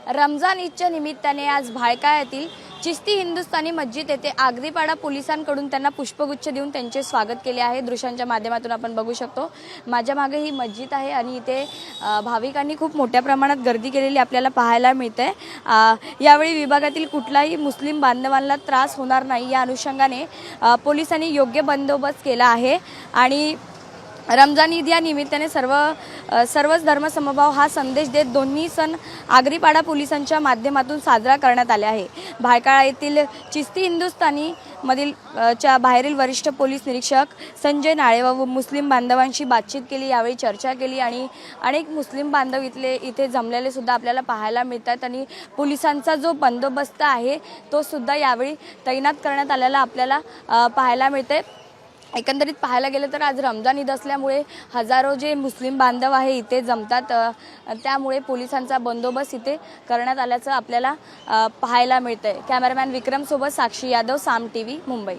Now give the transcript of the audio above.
रमजान ईदच्या निमित्ताने आज भायखळा येथील चिश्ती हिंदुस्थानी मस्जिद येथे आगरीपाडा पोलिसांकडून त्यांना पुष्पगुच्छ देऊन त्यांचे स्वागत केले आहे। दृश्यांच्या माध्यमातून आपण बघू शकतो। माझ्या मागे ही मस्जिद आहे आणि इथे भाविकांनी खूप मोठ्या प्रमाणात गर्दी केलेली आपल्याला पाहायला मिळते। यावेळी विभागातील कुठलाही मुस्लिम बांधवांना त्रास होणार नाही या अनुषंगाने पोलिसांनी योग्य बंदोबस्त केला आहे आणि रमजान ईद या निमित्ताने सर्वच धर्मसमभाव हा संदेश देत दोन्ही सण आगरीपाडा पोलिसांच्या माध्यमातून साजरा करण्यात आले आहे। भायखळा येथील चिश्ती हिंदुस्थानी मधील बाहेरील वरिष्ठ पोलीस निरीक्षक संजय नाळे व मुस्लिम बांधवांशी बातचीत केली, यावेळी चर्चा केली आणि अनेक मुस्लिम बांधव इथे जमलेले सुद्धा आपल्याला पाहायला मिळतात आणि पोलिसांचा जो बंदोबस्त आहे तो सुद्धा यावेळी तैनात करण्यात आलेला आपल्याला पाहायला मिळते। एकंदरीत पाहायला गेलं तर आज रमजान ईद असल्यामुळे हजारो जे मुस्लिम बांधव आहे इथे जमतात, त्यामुळे पोलिसांचा बंदोबस्त इथे करण्यात आल्याचं आपल्याला पाहायला मिळतंय। कॅमेरामॅन विक्रम सोबत साक्षी यादव, साम टीव्ही, मुंबई।